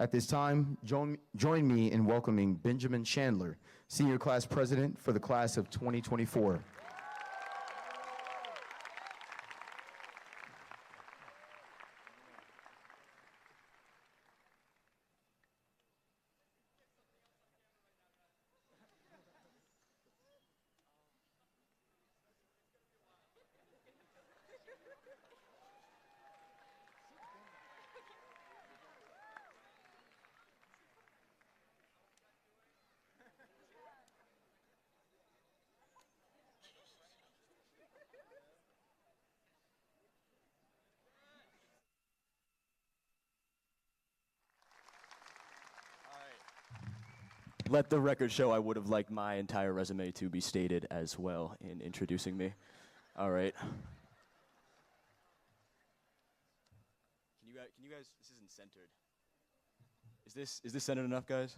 At this time, join me in welcoming Benjamin Shandler, Senior Class President for the Class of 2024. Let the record show I would have liked my entire resume to be stated as well in introducing me. All right. Can you guys, this isn't centered. Is this centered enough, guys?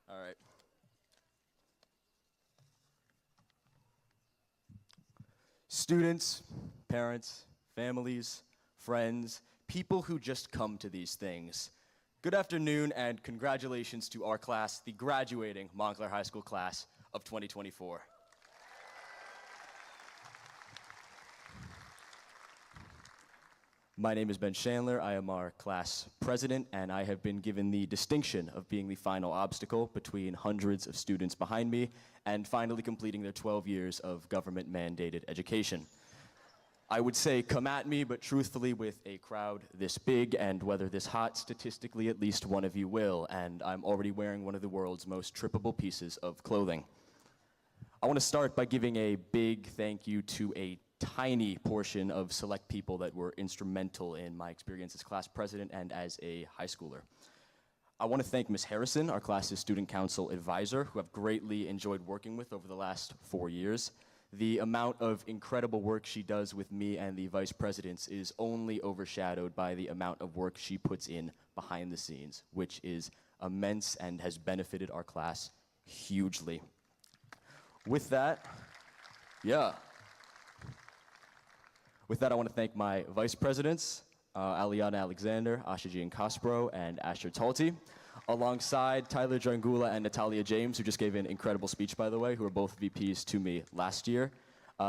All right. Students, parents, families, friends, people who just come to these things. Good afternoon and congratulations to our class, the graduating Montclair High School class of 2024. My name is Ben Shandler. I am our class president, and I have been given the distinction of being the final obstacle between hundreds of students behind me and finally completing their 12 years of government-mandated education. I would say come at me, but truthfully with a crowd this big and weather this hot, statistically at least one of you will, and I'm already wearing one of the world's most trippable pieces of clothing. I want to start by giving a big thank you to a tiny portion of select people that were instrumental in my experience as class president and as a high schooler. I want to thank Ms. Harrison, our class's student council advisor, who I've greatly enjoyed working with over the last 4 years. The amount of incredible work she does with me and the vice presidents is only overshadowed by the amount of work she puts in behind the scenes, which is immense and has benefited our class hugely. With that, I want to thank my vice presidents, Aliana Alexander, Asha Jean Kaspro, and Asher Talti, alongside Tyler Drangula and Natalia James, who just gave an incredible speech, by the way, who are both VPs to me last year.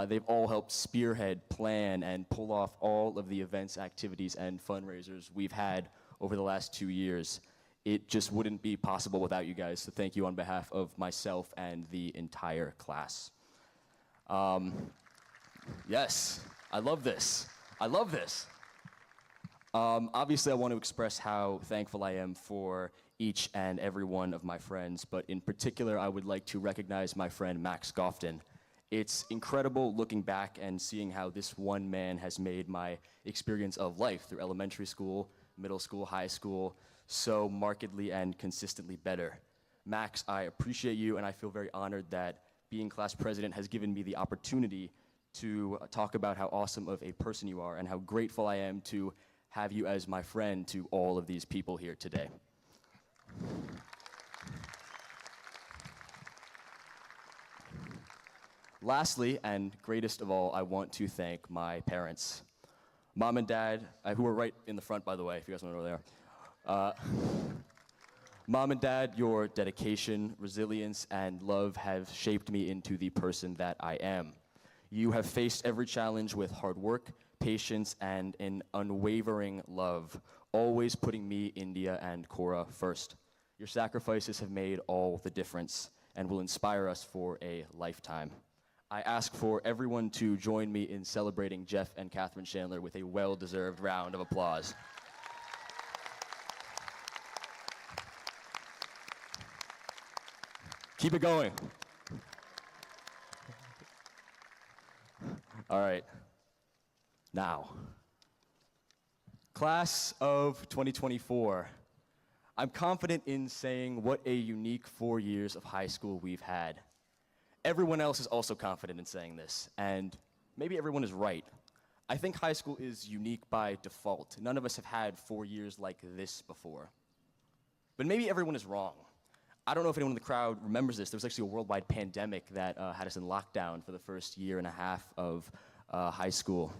They've all helped spearhead, plan, and pull off all of the events, activities, and fundraisers we've had over the last 2 years. It just wouldn't be possible without you guys, so thank you on behalf of myself and the entire class. Yes, I love this. I love this. Obviously, I want to express how thankful I am for each and every one of my friends, but in particular, I would like to recognize my friend Max Gofton. It's incredible looking back and seeing how this one man has made my experience of life through elementary school, middle school, high school, so markedly and consistently better. Max, I appreciate you, and I feel very honored that being class president has given me the opportunity to talk about how awesome of a person you are and how grateful I am to have you as my friend to all of these people here today. Lastly, and greatest of all, I want to thank my parents. Mom and Dad, who are right in the front, by the way, if you guys want to know where they are. Mom and Dad, your dedication, resilience, and love have shaped me into the person that I am. You have faced every challenge with hard work, patience, and an unwavering love, always putting me, India, and Cora first. Your sacrifices have made all the difference and will inspire us for a lifetime. I ask for everyone to join me in celebrating Jeff and Catherine Shandler with a well-deserved round of applause. Keep it going. All right. Now, class of 2024. I'm confident in saying what a unique 4 years of high school we've had. Everyone else is also confident in saying this, and maybe everyone is right. I think high school is unique by default. None of us have had 4 years like this before. But maybe everyone is wrong. I don't know if anyone in the crowd remembers this. There was actually a worldwide pandemic that had us in lockdown for the first year and a half of high school.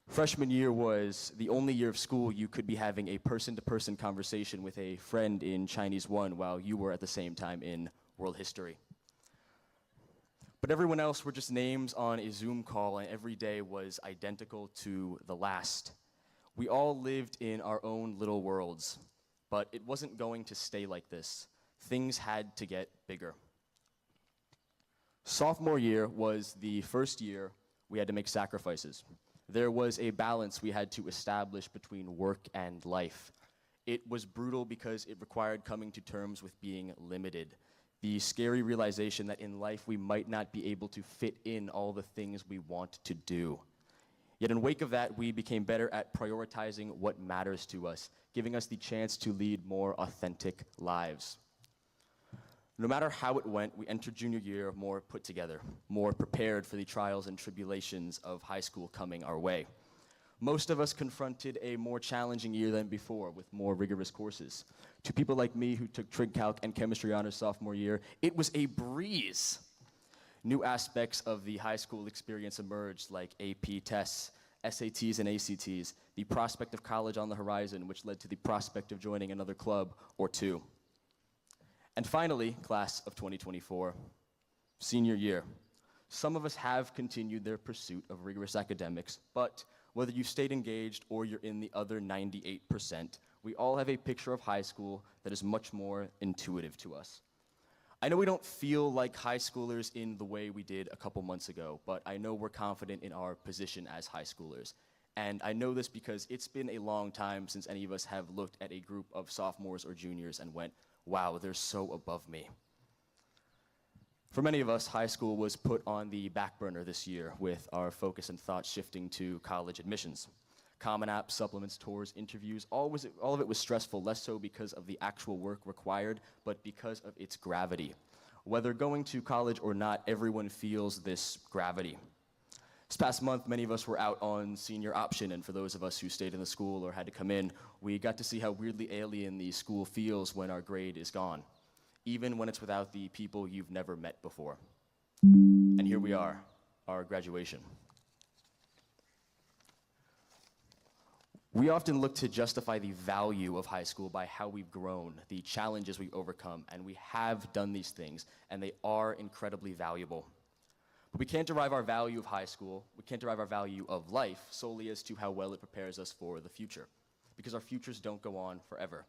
Freshman year was the only year of school you could be having a person-to-person conversation with a friend in Chinese 1 while you were at the same time in world history. But everyone else were just names on a Zoom call, and every day was identical to the last. We all lived in our own little worlds, but it wasn't going to stay like this. Things had to get bigger. Sophomore year was the first year we had to make sacrifices. There was a balance we had to establish between work and life. It was brutal because it required coming to terms with being limited. The scary realization that in life we might not be able to fit in all the things we want to do. Yet in wake of that, we became better at prioritizing what matters to us, giving us the chance to lead more authentic lives. No matter how it went, we entered junior year more put together, more prepared for the trials and tribulations of high school coming our way. Most of us confronted a more challenging year than before with more rigorous courses. To people like me who took Trig Calc and Chemistry honors sophomore year, it was a breeze. New aspects of the high school experience emerged like AP tests, SATs and ACTs, the prospect of college on the horizon, which led to the prospect of joining another club or two. And finally, class of 2024, senior year. Some of us have continued their pursuit of rigorous academics, but whether you stayed engaged or you're in the other 98%, we all have a picture of high school that is much more intuitive to us. I know we don't feel like high schoolers in the way we did a couple months ago, but I know we're confident in our position as high schoolers. And I know this because it's been a long time since any of us have looked at a group of sophomores or juniors and went, wow, they're so above me. For many of us, high school was put on the back burner this year with our focus and thoughts shifting to college admissions. Common App, supplements, tours, interviews, all of it was stressful, less so because of the actual work required, but because of its gravity. Whether going to college or not, everyone feels this gravity. This past month, many of us were out on senior option, and for those of us who stayed in the school or had to come in, we got to see how weirdly alien the school feels when our grade is gone, even when it's without the people you've never met before. And here we are, our graduation. We often look to justify the value of high school by how we've grown, the challenges we've overcome, and we have done these things, and they are incredibly valuable. But we can't derive our value of high school, we can't derive our value of life solely as to how well it prepares us for the future, because our futures don't go on forever.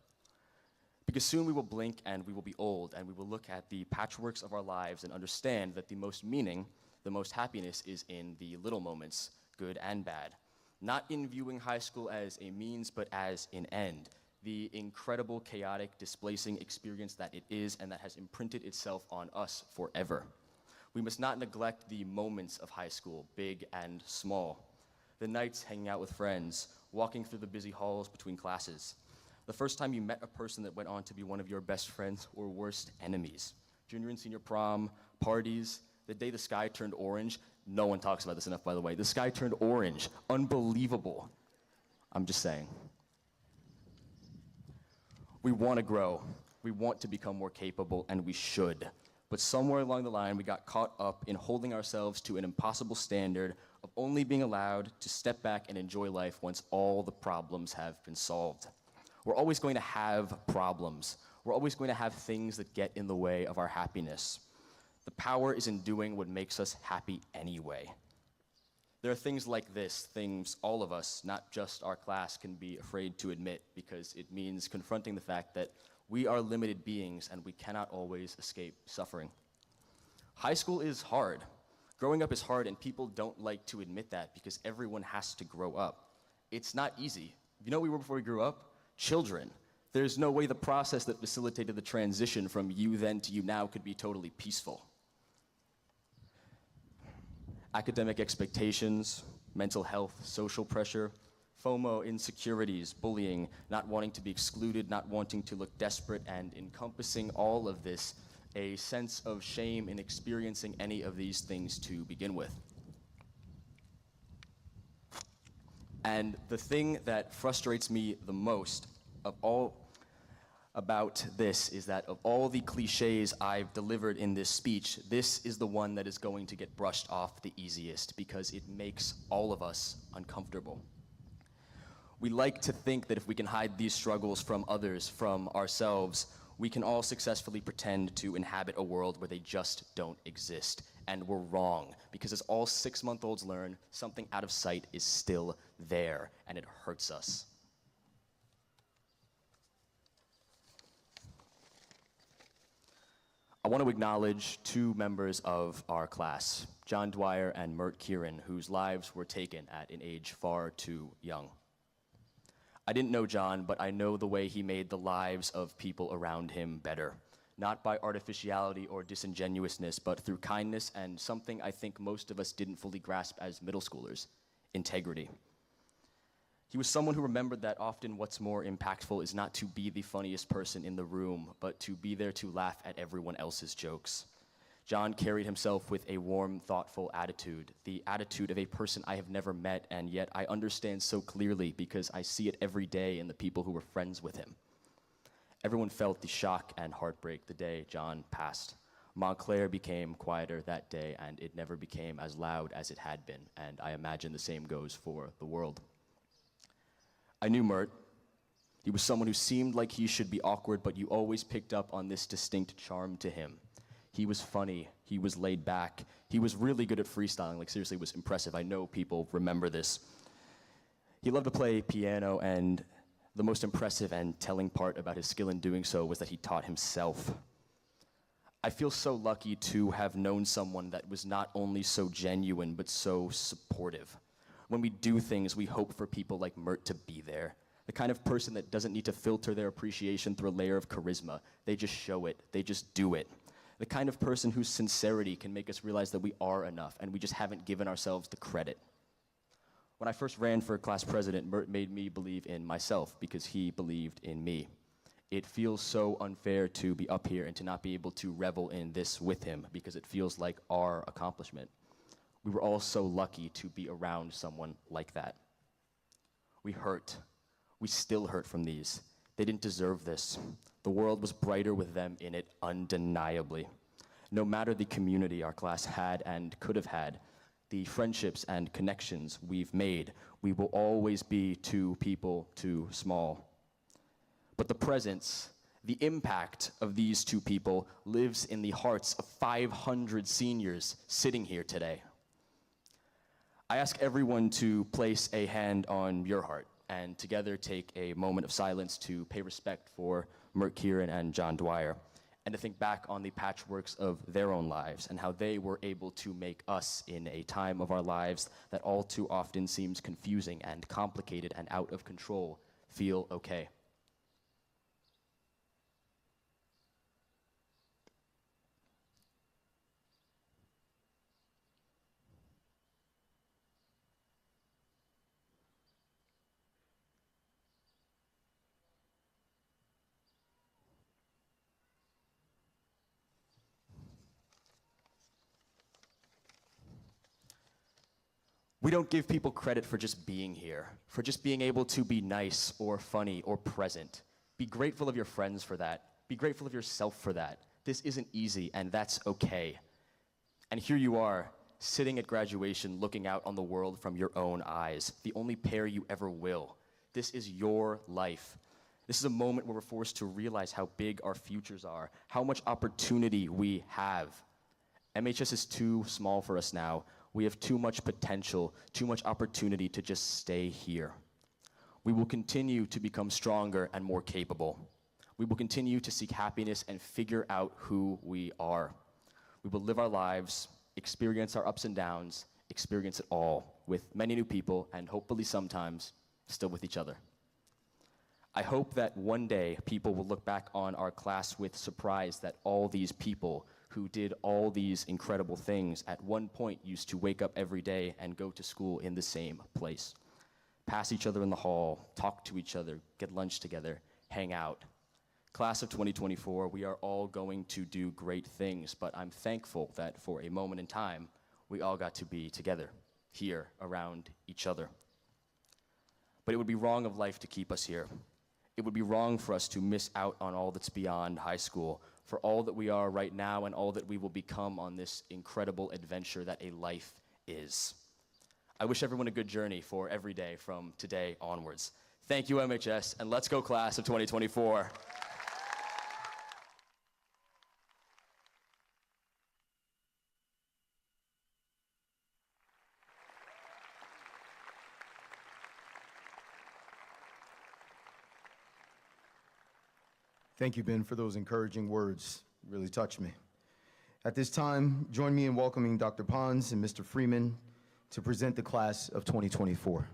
Because soon we will blink and we will be old, and we will look at the patchworks of our lives and understand that the most meaning, the most happiness is in the little moments, good and bad. Not in viewing high school as a means, but as an end. The incredible, chaotic, displacing experience that it is and that has imprinted itself on us forever. We must not neglect the moments of high school, big and small. The nights hanging out with friends, walking through the busy halls between classes. The first time you met a person that went on to be one of your best friends or worst enemies. Junior and senior prom, parties, the day the sky turned orange. No one talks about this enough, by the way. The sky turned orange. Unbelievable. I'm just saying. We want to grow. We want to become more capable, and we should. But somewhere along the line, we got caught up in holding ourselves to an impossible standard of only being allowed to step back and enjoy life once all the problems have been solved. We're always going to have problems. We're always going to have things that get in the way of our happiness. The power is in doing what makes us happy anyway. There are things like this, things all of us, not just our class, can be afraid to admit because it means confronting the fact that we are limited beings and we cannot always escape suffering. High school is hard. Growing up is hard, and people don't like to admit that because everyone has to grow up. It's not easy. You know what we were before we grew up? Children. There's no way the process that facilitated the transition from you then to you now could be totally peaceful. Academic expectations, mental health, social pressure, FOMO, insecurities, bullying, not wanting to be excluded, not wanting to look desperate, and encompassing all of this, a sense of shame in experiencing any of these things to begin with. And the thing that frustrates me the most of all about this is that of all the cliches I've delivered in this speech, this is the one that is going to get brushed off the easiest because it makes all of us uncomfortable. We like to think that if we can hide these struggles from others, from ourselves, we can all successfully pretend to inhabit a world where they just don't exist. And we're wrong, because as all 6-month-olds learn, something out of sight is still there, and it hurts us. I want to acknowledge 2 members of our class, John Dwyer and Mert Kieran, whose lives were taken at an age far too young. I didn't know John, but I know the way he made the lives of people around him better, not by artificiality or disingenuousness, but through kindness and something I think most of us didn't fully grasp as middle schoolers, integrity. He was someone who remembered that often what's more impactful is not to be the funniest person in the room, but to be there to laugh at everyone else's jokes. John carried himself with a warm, thoughtful attitude, the attitude of a person I have never met, and yet I understand so clearly because I see it every day in the people who were friends with him. Everyone felt the shock and heartbreak the day John passed. Montclair became quieter that day, and it never became as loud as it had been, and I imagine the same goes for the world. I knew Mert. He was someone who seemed like he should be awkward, but you always picked up on this distinct charm to him. He was funny, he was laid back, he was really good at freestyling, like seriously, it was impressive. I know people remember this. He loved to play piano, and the most impressive and telling part about his skill in doing so was that he taught himself. I feel so lucky to have known someone that was not only so genuine, but so supportive. When we do things, we hope for people like Mert to be there. The kind of person that doesn't need to filter their appreciation through a layer of charisma. They just show it, they just do it. The kind of person whose sincerity can make us realize that we are enough and we just haven't given ourselves the credit. When I first ran for class president, Mert made me believe in myself because he believed in me. It feels so unfair to be up here and to not be able to revel in this with him because it feels like our accomplishment. We were all so lucky to be around someone like that. We hurt. We still hurt from these. They didn't deserve this. The world was brighter with them in it, undeniably. No matter the community our class had and could have had, the friendships and connections we've made, we will always be 2 people too small. But the presence, the impact of these 2 people lives in the hearts of 500 seniors sitting here today. I ask everyone to place a hand on your heart and together take a moment of silence to pay respect for Mert Kieran and John Dwyer, and to think back on the patchworks of their own lives and how they were able to make us in a time of our lives that all too often seems confusing and complicated and out of control feel okay. We don't give people credit for just being here, for just being able to be nice or funny or present. Be grateful of your friends for that. Be grateful of yourself for that. This isn't easy, and that's okay. And here you are, sitting at graduation, looking out on the world from your own eyes, the only pair you ever will. This is your life. This is a moment where we're forced to realize how big our futures are, how much opportunity we have. MHS is too small for us now. We have too much potential, too much opportunity to just stay here. We will continue to become stronger and more capable. We will continue to seek happiness and figure out who we are. We will live our lives, experience our ups and downs, experience it all with many new people, and hopefully sometimes still with each other. I hope that one day people will look back on our class with surprise that all these people who did all these incredible things at one point used to wake up every day and go to school in the same place. Pass each other in the hall, talk to each other, get lunch together, hang out. Class of 2024, we are all going to do great things, but I'm thankful that for a moment in time, we all got to be together, here, around each other. But it would be wrong of life to keep us here. It would be wrong for us to miss out on all that's beyond high school, for all that we are right now and all that we will become on this incredible adventure that a life is. I wish everyone a good journey for every day from today onwards. Thank you, MHS, and let's go, class of 2024. Thank you, Ben, for those encouraging words. Really touched me. At this time, join me in welcoming Dr. Pons and Mr. Freeman to present the class of 2024.